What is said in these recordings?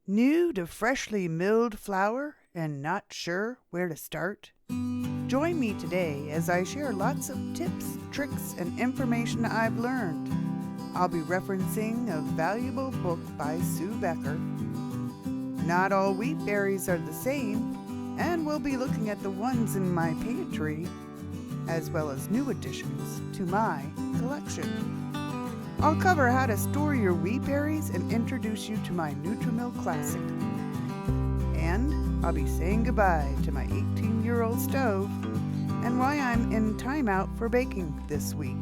New to freshly milled flour and not sure where to start? Join me today as I share lots of tips, tricks, and information I've learned. I'll be referencing a valuable book by Sue Becker. Not all wheat berries are the same, and we'll be looking at the ones in my pantry, as well as new additions to my collection. I'll cover how to store your wheat berries and introduce you to my Nutrimilk Classic. And I'll be saying goodbye to my 18-year-old stove and why I'm in timeout for baking this week.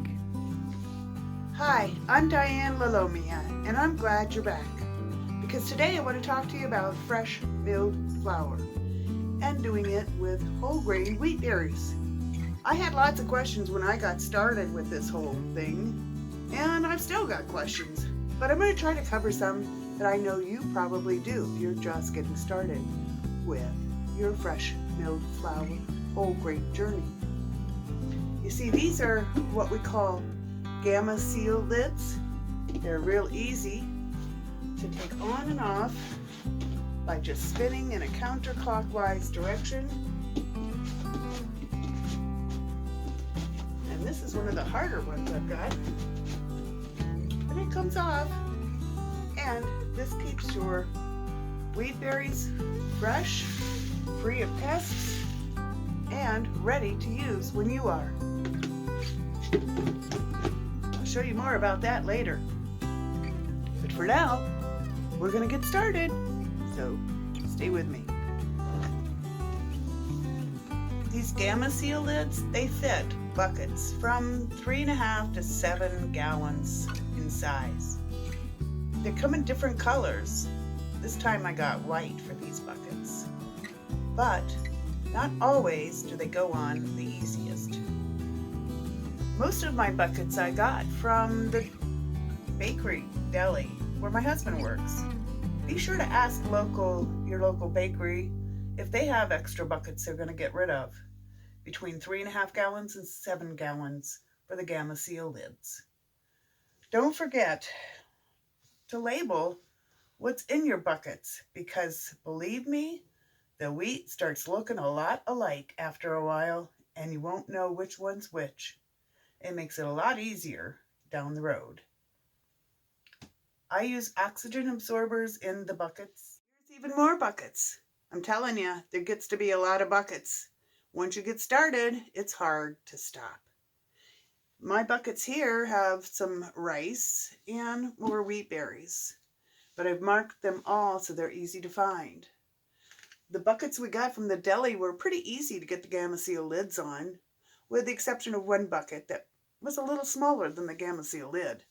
Hi, I'm Diane Lalomia, and I'm glad you're back, because today I want to talk to you about fresh milled flour and doing it with whole grain wheat berries. I had lots of questions when I got started with this whole thing, and I've still got questions, but I'm going to try to cover some that I know you probably do if you're just getting started with your fresh milled flour whole grain journey. You see, these are what we call gamma seal lids. They're real easy to take on and off by just spinning in a counterclockwise direction. And this is one of the harder ones I've got. And it comes off, and this keeps your wheat berries fresh, free of pests, and ready to use when you are. I'll show you more about that later. But for now, we're going to get started, so stay with me. These gamma seal lids, they fit buckets from 3.5 to 7 gallons in size. They come in different colors. This time I got white for these buckets. But not always do they go on the easiest. Most of my buckets I got from the bakery deli where my husband works. Be sure to ask your local bakery if they have extra buckets they're going to get rid of, between 3.5 gallons and 7 gallons for the gamma seal lids. Don't forget to label what's in your buckets, because believe me, the wheat starts looking a lot alike after a while and you won't know which one's which. It makes it a lot easier down the road. I use oxygen absorbers in the buckets. There's even more buckets. I'm telling you, there gets to be a lot of buckets. Once you get started, it's hard to stop. My buckets here have some rice and more wheat berries, but I've marked them all so they're easy to find. The buckets we got from the deli were pretty easy to get the gamma seal lids on, with the exception of one bucket that was a little smaller than the gamma seal lid.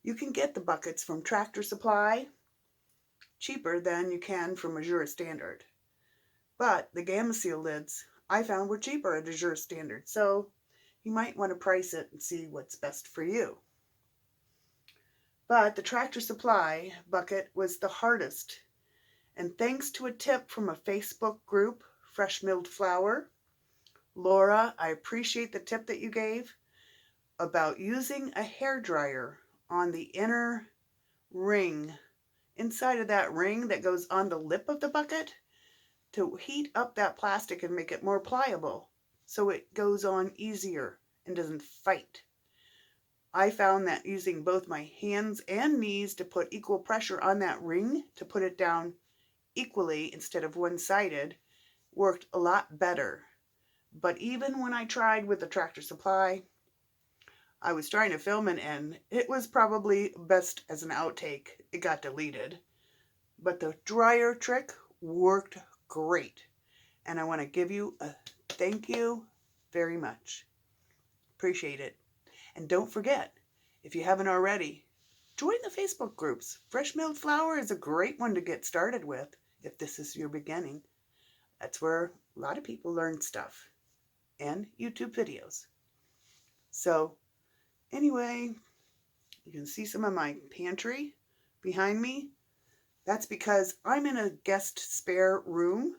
You can get the buckets from Tractor Supply cheaper than you can from Azure Standard. But the gamma seal lids I found were cheaper at Azure Standard, so you might want to price it and see what's best for you. But the Tractor Supply bucket was the hardest, and thanks to a tip from a Facebook group, Fresh Milled Flour, Laura, I appreciate the tip that you gave about using a hairdryer on the inner ring, inside of that ring that goes on the lip of the bucket, to heat up that plastic and make it more pliable so it goes on easier and doesn't fight. I found that using both my hands and knees to put equal pressure on that ring to put it down equally instead of one-sided worked a lot better. But even when I tried with the Tractor Supply, I was trying to film it and it was probably best as an outtake. It got deleted. But the dryer trick worked great. And I want to give you a thank you very much. Appreciate it. And don't forget, if you haven't already, join the Facebook groups. Fresh Milled Flour is a great one to get started with if this is your beginning. That's where a lot of people learn stuff, and YouTube videos. So anyway, you can see some of my pantry behind me. That's because I'm in a guest spare room.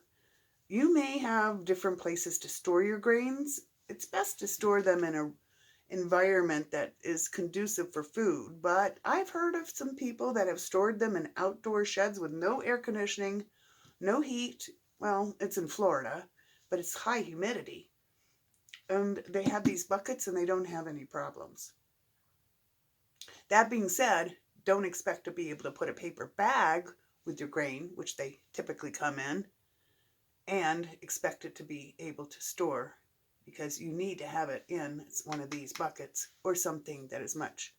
You may have different places to store your grains. It's best to store them environment that is conducive for food, but I've heard of some people that have stored them in outdoor sheds with no air conditioning, no heat. Well, it's in Florida, but it's high humidity. And they have these buckets and they don't have any problems. That being said, don't expect to be able to put a paper bag with your grain, which they typically come in, and expect it to be able to store, because you need to have it in one of these buckets or something that is much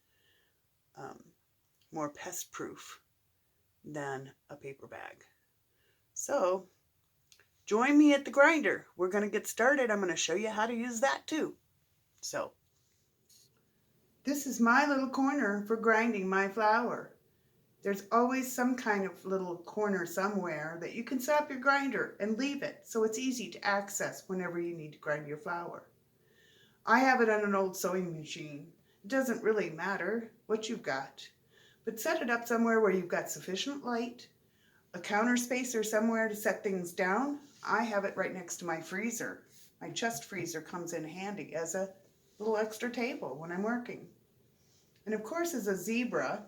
um, more pest proof than a paper bag. So join me at the grinder. We're going to get started. I'm going to show you how to use that too. So this is my little corner for grinding my flour. There's always some kind of little corner somewhere that you can set up your grinder and leave it so it's easy to access whenever you need to grind your flour. I have it on an old sewing machine. It doesn't really matter what you've got, but set it up somewhere where you've got sufficient light, a counter space or somewhere to set things down. I have it right next to my freezer. My chest freezer comes in handy as a little extra table when I'm working. And of course, as a zebra,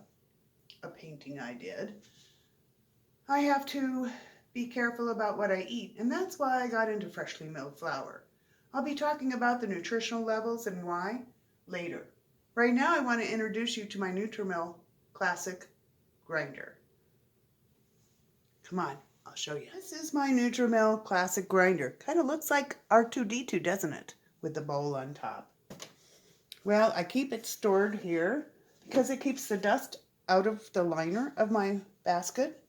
a painting I did, I have to be careful about what I eat, and that's why I got into freshly milled flour. I'll be talking about the nutritional levels and why later. Right now I want to introduce you to my Nutrimill Classic grinder. Come on, I'll show you. This is my Nutrimill Classic grinder. Kind of looks like R2-D2, doesn't it? With the bowl on top. Well, I keep it stored here because it keeps the dust out of the liner of my basket,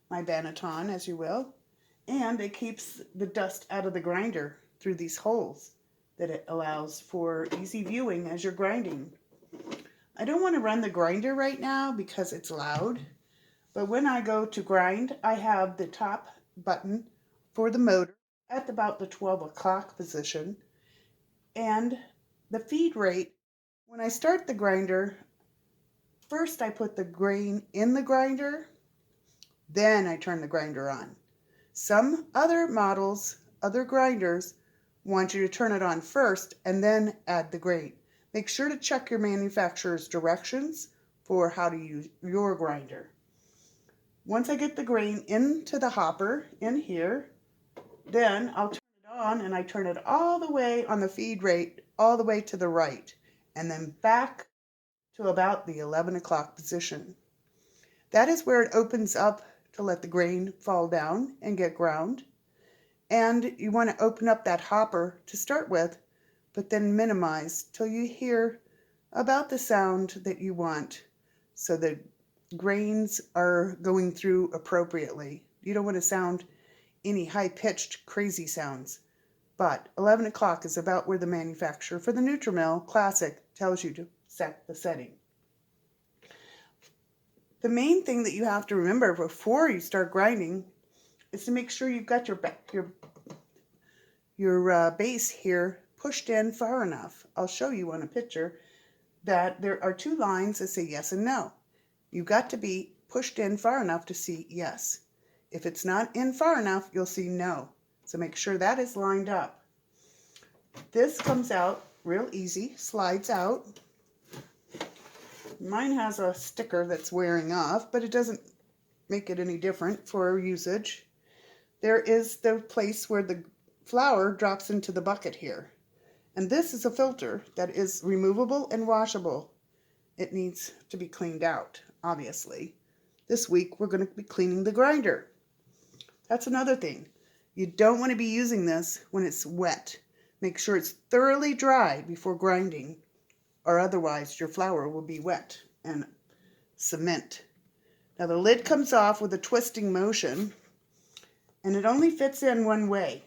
my banneton, as you will, and it keeps the dust out of the grinder through these holes that it allows for easy viewing as you're grinding. I don't want to run the grinder right now because it's loud, but when I go to grind, I have the top button for the motor at about the 12 o'clock position, and the feed rate. When I start the grinder, first I put the grain in the grinder, then I turn the grinder on. Some other models, other grinders, want you to turn it on first and then add the grain. Make sure to check your manufacturer's directions for how to use your grinder. Once I get the grain into the hopper in here, then I'll turn it on and I turn it all the way on the feed rate, all the way to the right, and then back to about the 11 o'clock position. That is where it opens up to let the grain fall down and get ground. And you want to open up that hopper to start with, but then minimize till you hear about the sound that you want so the grains are going through appropriately. You don't want to sound any high-pitched crazy sounds. But 11 o'clock is about where the manufacturer for the Nutrimill Classic tells you to set the setting. The main thing that you have to remember before you start grinding is to make sure you've got your base here pushed in far enough. I'll show you on a picture that there are two lines that say yes and no. You've got to be pushed in far enough to see yes. If it's not in far enough, you'll see no. So make sure that is lined up. This comes out real easy, slides out. Mine has a sticker that's wearing off, but it doesn't make it any different for usage. There is the place where the flour drops into the bucket here. And this is a filter that is removable and washable. It needs to be cleaned out, obviously. This week we're going to be cleaning the grinder. That's another thing. You don't want to be using this when it's wet. Make sure it's thoroughly dry before grinding, or otherwise your flour will be wet and cement. Now the lid comes off with a twisting motion, and it only fits in one way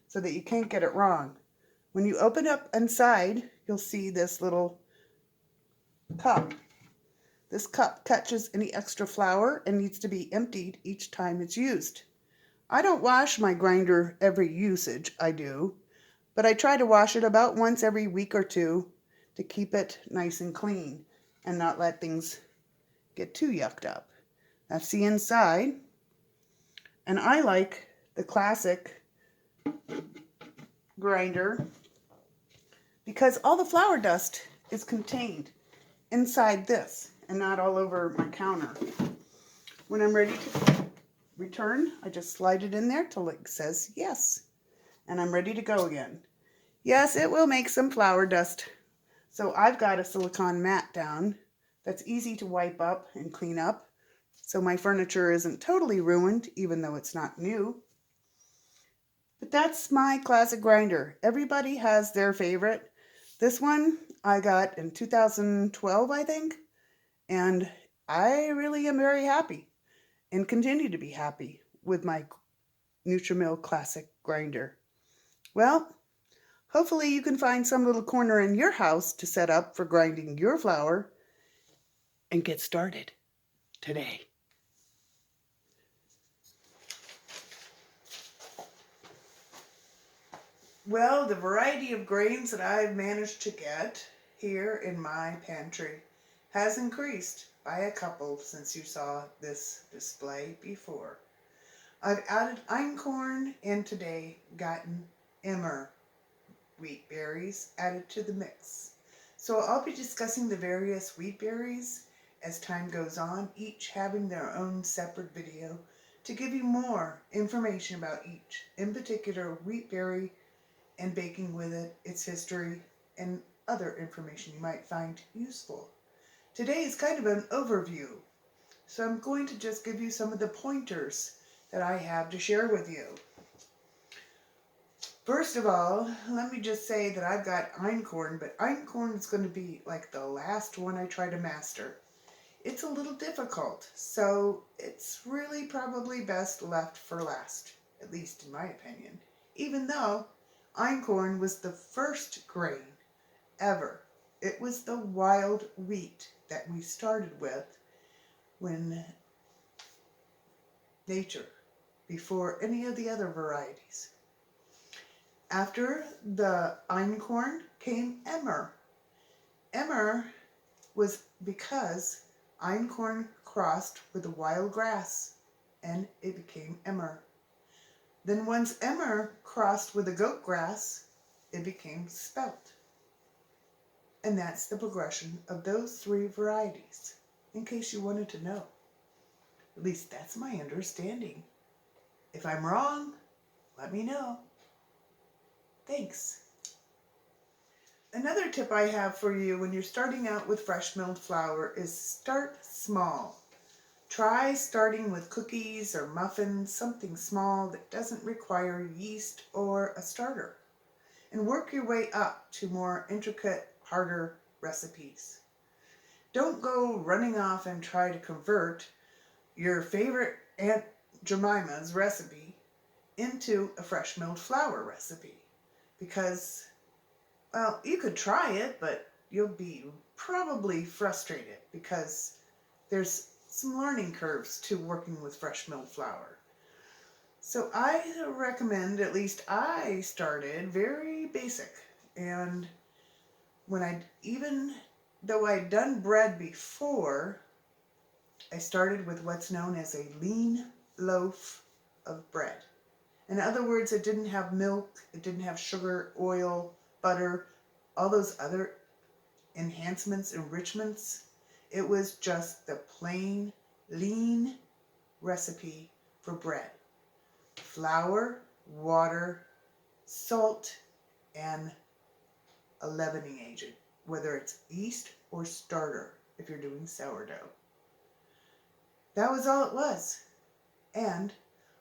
so that you can't get it wrong. When you open up inside, you'll see this little cup. This cup catches any extra flour and needs to be emptied each time it's used. I don't wash my grinder every usage, I do, but I try to wash it about once every week or two to keep it nice and clean and not let things get too yucked up. That's the inside, and I like the Classic grinder because all the flour dust is contained inside this and not all over my counter. When I'm ready to return, I just slide it in there till it says yes, and I'm ready to go again. Yes, it will make some flour dust. So I've got a silicone mat down that's easy to wipe up and clean up, so my furniture isn't totally ruined, even though it's not new. But that's my classic grinder. Everybody has their favorite. This one I got in 2012, I think, and I really am very happy and continue to be happy with my Nutrimil Classic grinder. Well, hopefully you can find some little corner in your house to set up for grinding your flour and get started today. Well, the variety of grains that I've managed to get here in my pantry has increased by a couple since you saw this display before. I've added einkorn and today gotten emmer wheat berries added to the mix. So I'll be discussing the various wheat berries as time goes on, each having their own separate video to give you more information about each, in particular wheat berry and baking with it, its history, and other information you might find useful. Today is kind of an overview, so I'm going to just give you some of the pointers that I have to share with you. First of all, let me just say that I've got einkorn, but einkorn is going to be like the last one I try to master. It's a little difficult, so it's really probably best left for last, at least in my opinion, even though einkorn was the first grain ever. It was the wild wheat that we started with when nature, before any of the other varieties. After the einkorn came emmer. Emmer was because einkorn crossed with the wild grass and it became emmer. Then once emmer crossed with the goat grass, it became spelt. And that's the progression of those three varieties, in case you wanted to know. At least that's my understanding. If I'm wrong, let me know. Thanks. Another tip I have for you when you're starting out with fresh milled flour is start small. Try starting with cookies or muffins, something small that doesn't require yeast or a starter, and work your way up to more intricate, harder recipes. Don't go running off and try to convert your favorite Aunt Jemima's recipe into a fresh milled flour recipe, because, well, you could try it, but you'll be probably frustrated because there's some learning curves to working with fresh milled flour. So I recommend, at least I started very basic, and even though I'd done bread before, I started with what's known as a lean loaf of bread. In other words, it didn't have milk, it didn't have sugar, oil, butter, all those other enhancements, enrichments. It was just the plain, lean recipe for bread. Flour, water, salt, and a leavening agent, whether it's yeast or starter if you're doing sourdough. That was all it was. And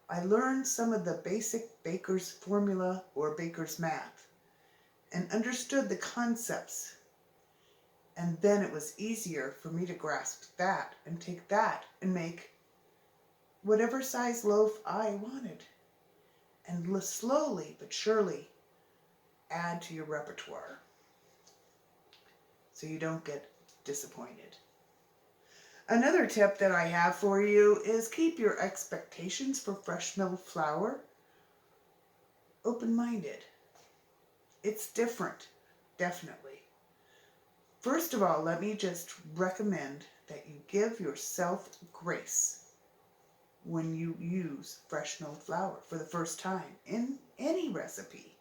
I learned some of the basic baker's formula or baker's math and understood the concepts. And then it was easier for me to grasp that and take that and make whatever size loaf I wanted. And slowly but surely add to your repertoire so you don't get disappointed. Another tip that I have for you is keep your expectations for fresh milled flour open-minded. It's different, definitely. First of all, let me just recommend that you give yourself grace when you use fresh milled flour for the first time in any recipe.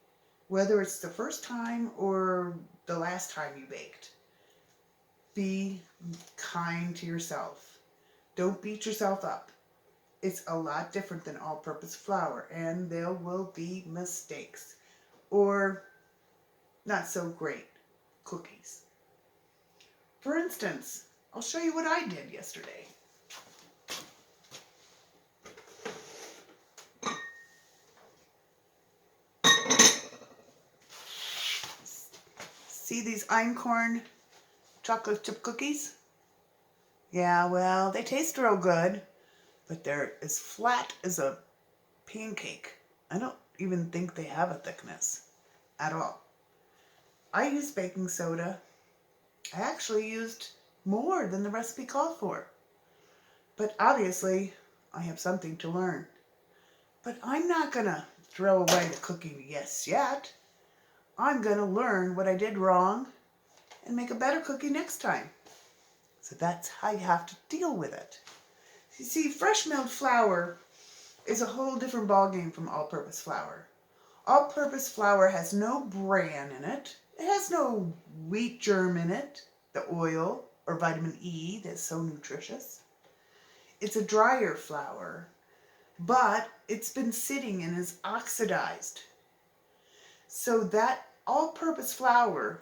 whether it's the first time or the last time you baked. Be kind to yourself. Don't beat yourself up. It's a lot different than all-purpose flour, and there will be mistakes or not so great cookies. For instance, I'll show you what I did yesterday. See these einkorn chocolate chip cookies? Yeah, well, they taste real good, but they're as flat as a pancake. I don't even think they have a thickness at all. I used baking soda. I actually used more than the recipe called for. But obviously, I have something to learn. But I'm not going to throw away the cooking yes yet. I'm going to learn what I did wrong and make a better cookie next time. So that's how you have to deal with it. You see, fresh milled flour is a whole different ballgame from all-purpose flour. All-purpose flour has no bran in it. It has no wheat germ in it, the oil or vitamin E that's so nutritious. It's a drier flour, but it's been sitting and is oxidized. So that all-purpose flour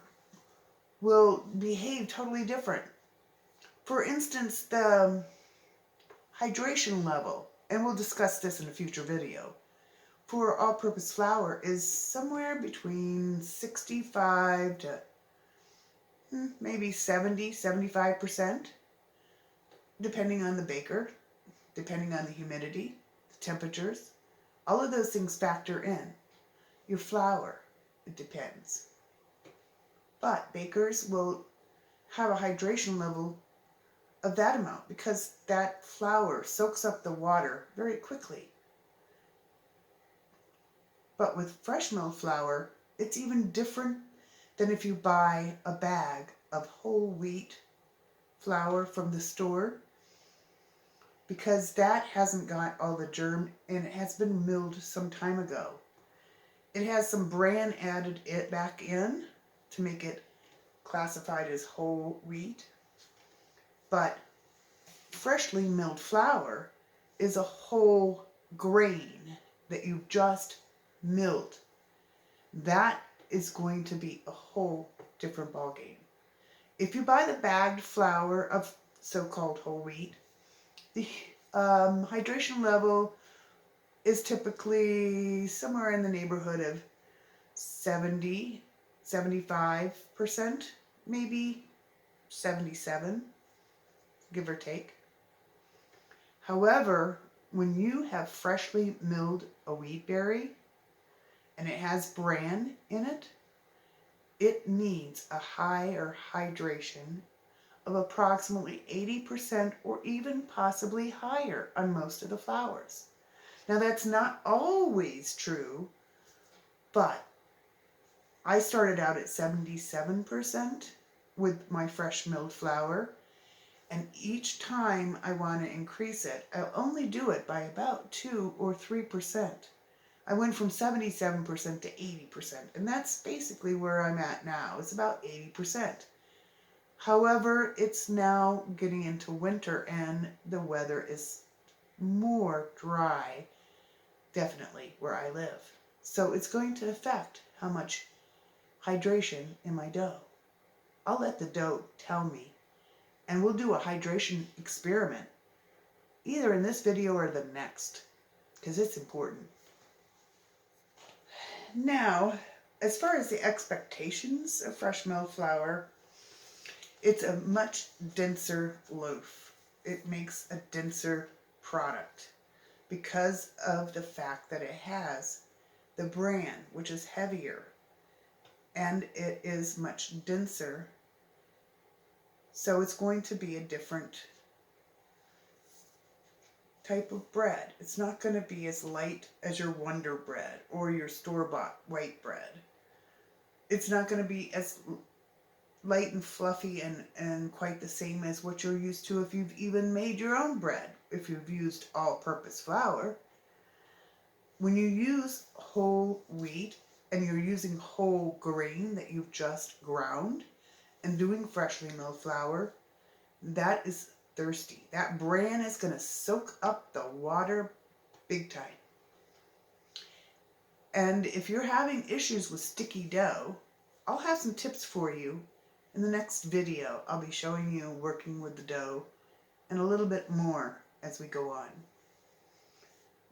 will behave totally different. For instance, the hydration level, and we'll discuss this in a future video, for all-purpose flour is somewhere between 65 to maybe 70, 75%, depending on the baker, depending on the humidity, the temperatures. All of those things factor in. Your flour, it depends. But bakers will have a hydration level of that amount because that flour soaks up the water very quickly. But with fresh milled flour, it's even different than if you buy a bag of whole wheat flour from the store, because that hasn't got all the germ and it has been milled some time ago. It has some bran added it back in to make it classified as whole wheat. But freshly milled flour is a whole grain that you've just milled. That is going to be a whole different ballgame. If you buy the bagged flour of so-called whole wheat, the hydration level is typically somewhere in the neighborhood of 70, 75%, maybe 77, give or take. However, when you have freshly milled a wheatberry and it has bran in it, it needs a higher hydration of approximately 80% or even possibly higher on most of the flours. Now that's not always true, but I started out at 77% with my fresh milled flour, and each time I want to increase it, I'll only do it by about 2 or 3%. I went from 77% to 80%, and that's basically where I'm at now. It's about 80%. However, it's now getting into winter and the weather is more dry, definitely where I live. So it's going to affect how much hydration in my dough. I'll let the dough tell me, and we'll do a hydration experiment either in this video or the next, because it's important. Now, as far as the expectations of fresh milled flour, it's a much denser loaf. It makes a denser product because of the fact that it has the bran, which is heavier, and it is much denser. So it's going to be a different type of bread. It's not going to be as light as your Wonder Bread or your store-bought white bread. It's not going to be as light and fluffy and quite the same as what you're used to if you've even made your own bread, if you've used all-purpose flour. When you use whole wheat and you're using whole grain that you've just ground and doing freshly milled flour, that is thirsty. That bran is going to soak up the water big time. And if you're having issues with sticky dough, I'll have some tips for you in the next video. I'll be showing you working with the dough and a little bit more as we go on.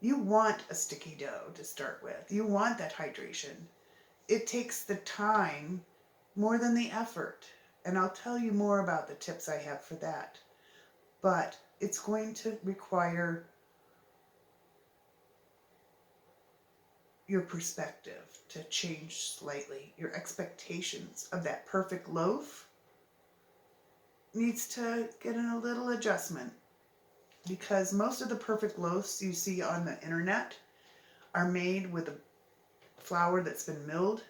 You want a sticky dough to start with. You want that hydration. It takes the time more than the effort. And I'll tell you more about the tips I have for that. But it's going to require your perspective to change slightly. Your expectations of that perfect loaf needs to get in a little adjustment, because most of the perfect loaves you see on the internet are made with a flour that's been milled,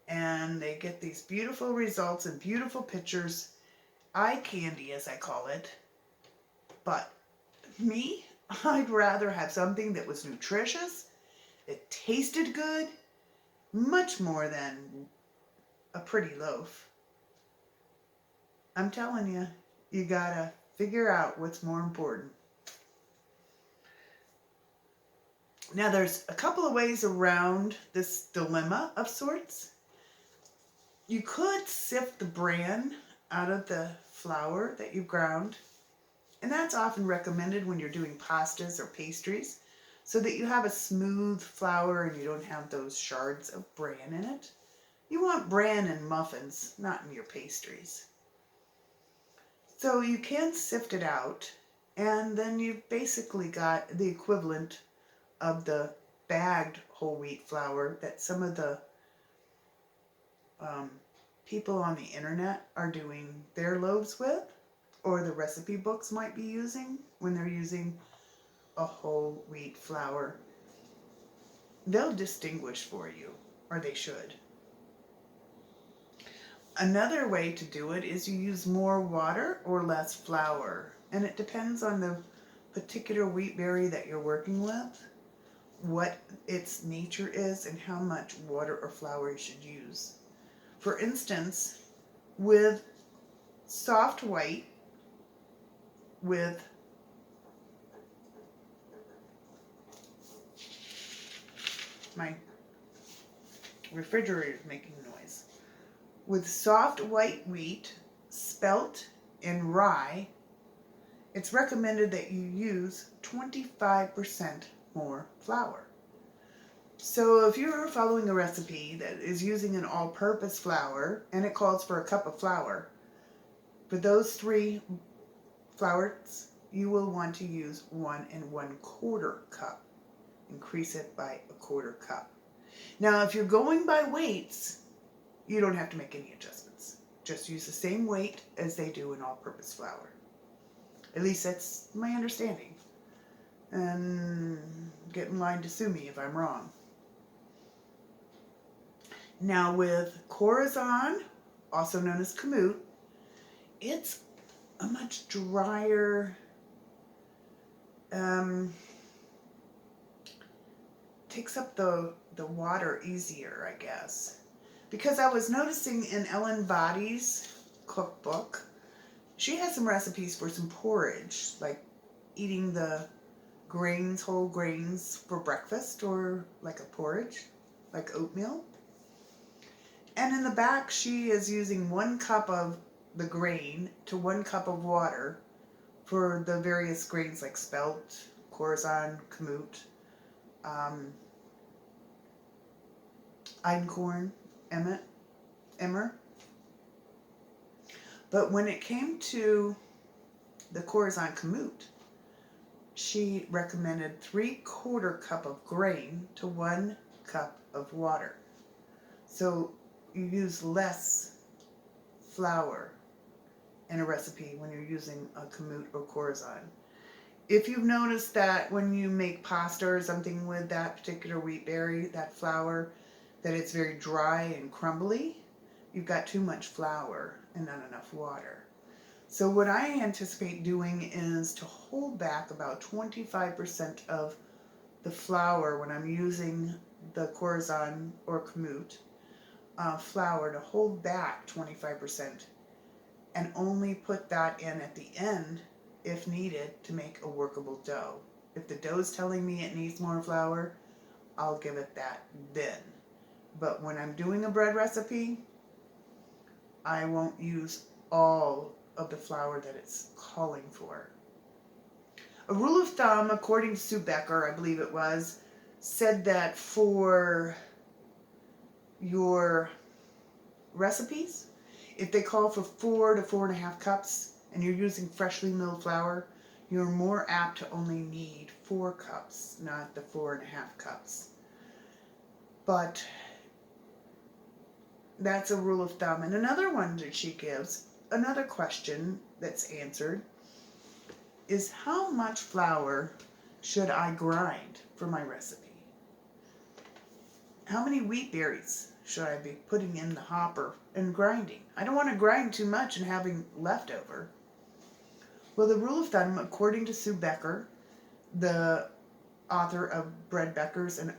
and they get these beautiful results and beautiful pictures, eye candy as I call it. But me, I'd rather have something that was nutritious, it tasted good, much more than a pretty loaf. I'm telling you, you gotta figure out what's more important. Now there's a couple of ways around this dilemma of sorts. You could sift the bran out of the flour that you've ground, and that's often recommended when you're doing pastas or pastries, so that you have a smooth flour and you don't have those shards of bran in it. You want bran in muffins, not in your pastries. So you can sift it out, and then you've basically got the equivalent of the bagged whole wheat flour that some of the people on the internet are doing their loaves with, or the recipe books might be using when they're using a whole wheat flour. They'll distinguish for you, or they should. Another way to do it is you use more water or less flour, and it depends on the particular wheat berry that you're working with, what its nature is, and how much water or flour you should use. For instance, with soft white, with my refrigerator is making noise. With soft white wheat, spelt, and rye, it's recommended that you use 25% more flour. So if you're following a recipe that is using an all-purpose flour, and it calls for a cup of flour, for those 3 flours, you will want to use 1 1/4 cup. Increase it by 1/4 cup. Now, if you're going by weights, you don't have to make any adjustments. Just use the same weight as they do in all-purpose flour. At least that's my understanding. And get in line to sue me if I'm wrong. Now with Corazon, also known as kamut, it's a much drier, takes up the water easier, I guess. Because I was noticing in Ellen Body's cookbook, she has some recipes for some porridge, like eating the grains, whole grains for breakfast, or like a porridge, like oatmeal. And in the back, she is using 1 cup of the grain to 1 cup of water for the various grains like spelt, Corazon, kamut, einkorn, emmer. But when it came to the Corazon kamut, she recommended 3/4 cup of grain to 1 cup of water. So you use less flour in a recipe when you're using a kamut or Corazon. If you've noticed that when you make pasta or something with that particular wheat berry, that flour, that it's very dry and crumbly, you've got too much flour and not enough water. So what I anticipate doing is to hold back about 25% of the flour when I'm using the Corazon or Kamut flour to hold back 25% and only put that in at the end if needed to make a workable dough. If the dough is telling me it needs more flour, I'll give it that then. But when I'm doing a bread recipe, I won't use all of the flour that it's calling for. A rule of thumb, according to Sue Becker, I believe it was, said that for your recipes, if they call for 4 to 4.5 cups and you're using freshly milled flour, you're more apt to only need 4 cups, not the 4.5 cups. But that's a rule of thumb. And another one that she gives, another question that's answered, is how much flour should I grind for my recipe? How many wheat berries should I be putting in the hopper and grinding? I don't want to grind too much and having leftover. Well, the rule of thumb, according to Sue Becker, the author of Bread Beckers and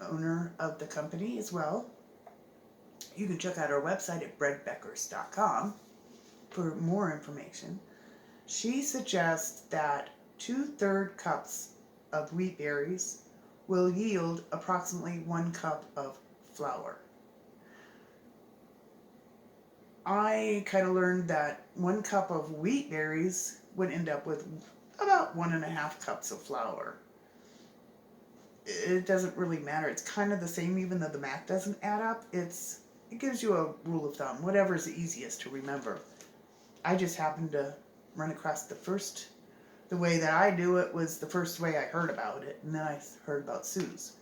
owner of the company as well, you can check out our website at breadbeckers.com for more information. She suggests that 2/3 cups of wheat berries will yield approximately 1 cup of flour. I kind of learned that 1 cup of wheat berries would end up with about 1.5 cups of flour. It doesn't really matter. It's kind of the same, even though the math doesn't add up. It gives you a rule of thumb, whatever is the easiest to remember. I just happened to run across the way that I do it was the first way I heard about it, and then I heard about Sue's.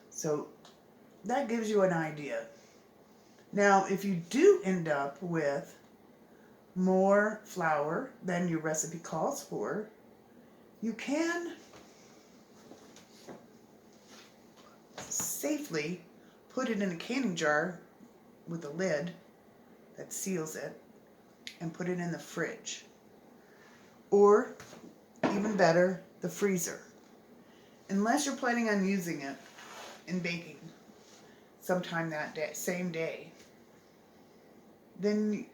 So that gives you an idea. Now, if you do end up with more flour than your recipe calls for, you can safely put it in a canning jar with a lid that seals it and put it in the fridge. Or, even better, the freezer. Unless you're planning on using it in baking sometime that day, same day, then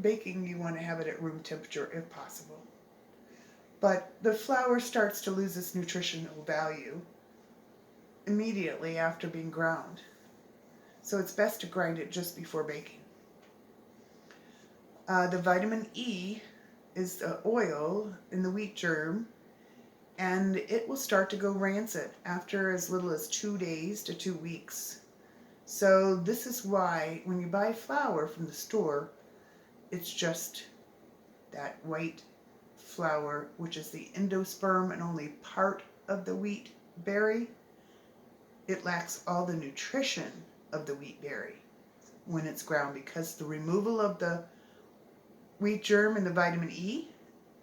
baking you want to have it at room temperature if possible. But the flour starts to lose its nutritional value immediately after being ground. So it's best to grind it just before baking. The vitamin E is the oil in the wheat germ, and it will start to go rancid after as little as 2 days to 2 weeks. So this is why when you buy flour from the store, it's just that white flour, which is the endosperm and only part of the wheat berry. It lacks all the nutrition of the wheat berry when it's ground, because the removal of the wheat germ and the vitamin E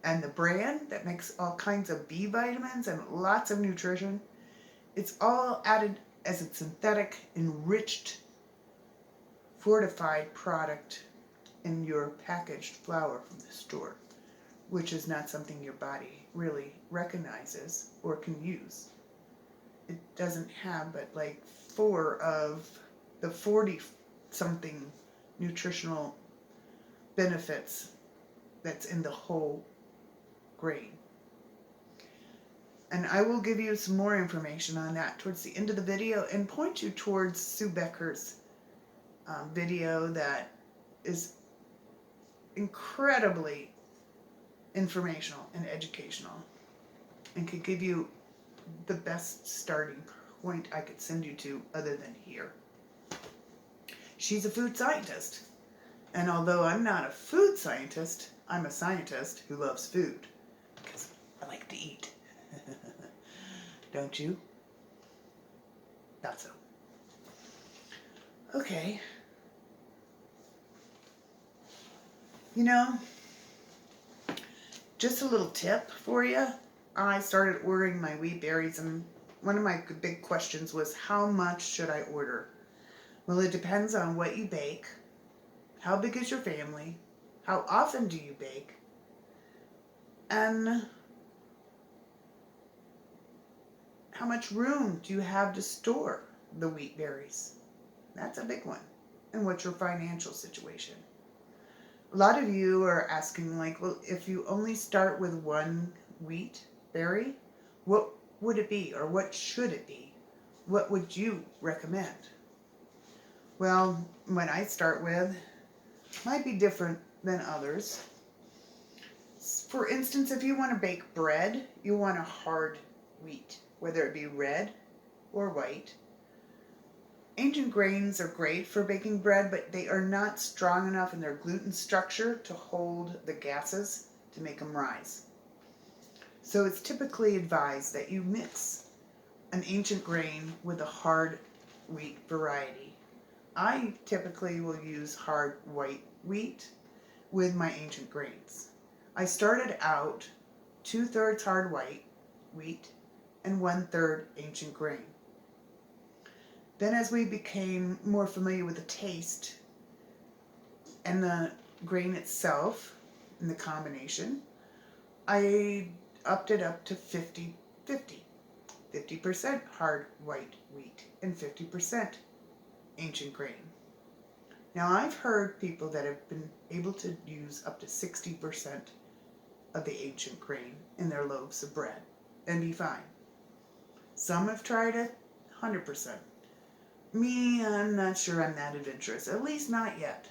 and the bran that makes all kinds of B vitamins and lots of nutrition, it's all added as a synthetic, enriched, fortified product in your packaged flour from the store, which is not something your body really recognizes or can use. It doesn't have but like 4 of the 40-something nutritional benefits that's in the whole grain. And I will give you some more information on that towards the end of the video and point you towards Sue Becker's video that is incredibly informational and educational and could give you the best starting point I could send you to other than here. She's a food scientist, and although I'm not a food scientist, I'm a scientist who loves food because I like to eat. Don't you? Not so. Okay. You know, just a little tip for you. I started ordering my wheat berries, and one of my big questions was, how much should I order? Well, it depends on what you bake, how big is your family, how often do you bake, and how much room do you have to store the wheat berries? That's a big one. And what's your financial situation? A lot of you are asking, like, well, if you only start with one wheat berry, what would it be, or what should it be? What would you recommend? Well, what I start with might be different than others. For instance, if you want to bake bread, you want a hard wheat, whether it be red or white. Ancient grains are great for baking bread, but they are not strong enough in their gluten structure to hold the gases to make them rise. So it's typically advised that you mix an ancient grain with a hard wheat variety. I typically will use hard white wheat with my ancient grains. I started out 2/3 hard white wheat and 1/3 ancient grain. Then as we became more familiar with the taste and the grain itself and the combination, I upped it up to 50-50. 50% hard white wheat and 50% ancient grain. Now I've heard people that have been able to use up to 60% of the ancient grain in their loaves of bread and be fine. Some have tried it 100%. Me, I'm not sure I'm that adventurous, at least not yet.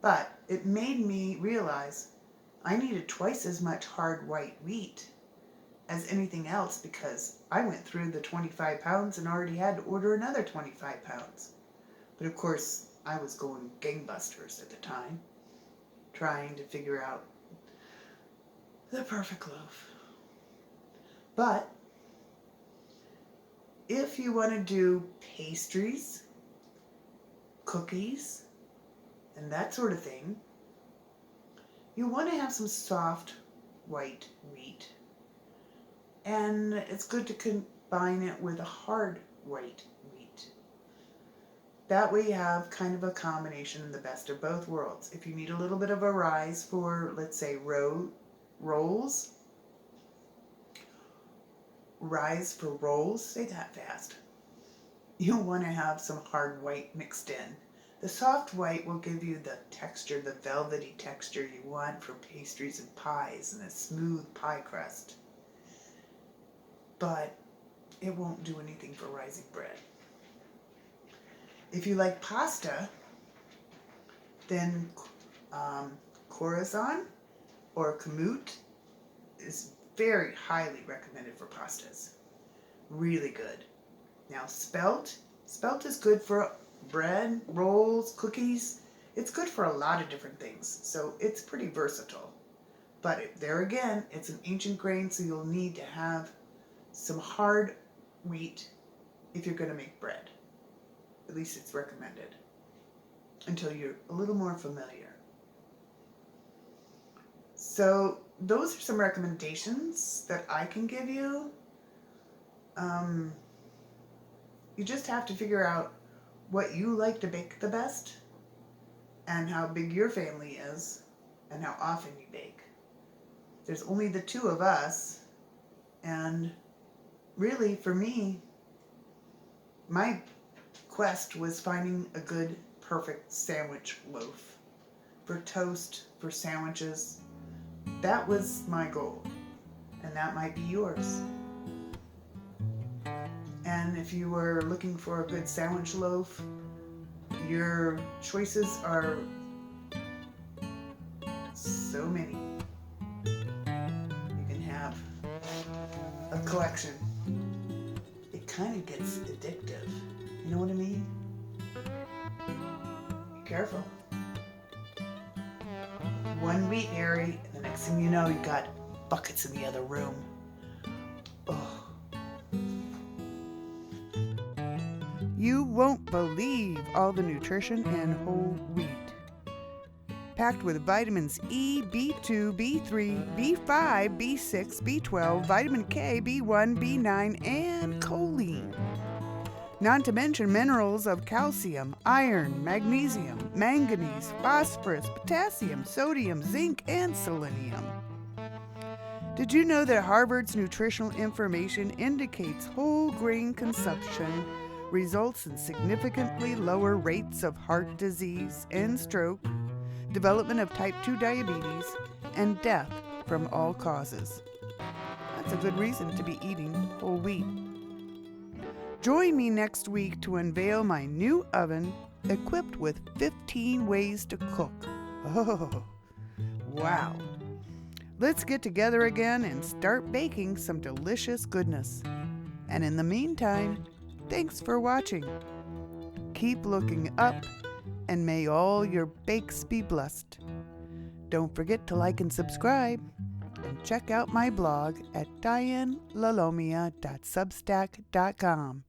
But it made me realize I needed twice as much hard white wheat as anything else because I went through the 25 pounds and already had to order another 25 pounds. But of course, I was going gangbusters at the time, trying to figure out the perfect loaf. But if you want to do pastries, cookies, and that sort of thing, you want to have some soft white wheat. And it's good to combine it with a hard white wheat. That way you have kind of a combination of the best of both worlds. If you need a little bit of a rise for, let's say, rolls, say that fast. You'll want to have some hard white mixed in. The soft white will give you the texture, the velvety texture you want for pastries and pies and a smooth pie crust. But it won't do anything for rising bread. If you like pasta, then Corazon or Kamut is very highly recommended for pastas. Really good. Now spelt is good for bread, rolls, cookies. It's good for a lot of different things, so it's pretty versatile. But there again, it's an ancient grain, so you'll need to have some hard wheat if you're going to make bread. At least it's recommended until you're a little more familiar. So those are some recommendations that I can give you. You just have to figure out what you like to bake the best and how big your family is and how often you bake. There's only the two of us, and really for me, my quest was finding a good, perfect sandwich loaf for toast, for sandwiches. That was my goal, and that might be yours. And if you were looking for a good sandwich loaf, your choices are so many. You can have a collection. It kind of gets addictive. You know what I mean? Be careful. One wheat berry, and the next thing you know, you got buckets in the other room. Oh. You won't believe all the nutrition in whole wheat. Packed with vitamins E, B2, B3, B5, B6, B12, vitamin K, B1, B9, and choline. Not to mention minerals of calcium, iron, magnesium, manganese, phosphorus, potassium, sodium, zinc, and selenium. Did you know that Harvard's nutritional information indicates whole grain consumption results in significantly lower rates of heart disease and stroke, development of type 2 diabetes, and death from all causes. That's a good reason to be eating whole wheat. Join me next week to unveil my new oven equipped with 15 ways to cook. Oh, wow. Let's get together again and start baking some delicious goodness. And in the meantime, thanks for watching. Keep looking up, and may all your bakes be blessed. Don't forget to like and subscribe, and check out my blog at dianelalomia.substack.com.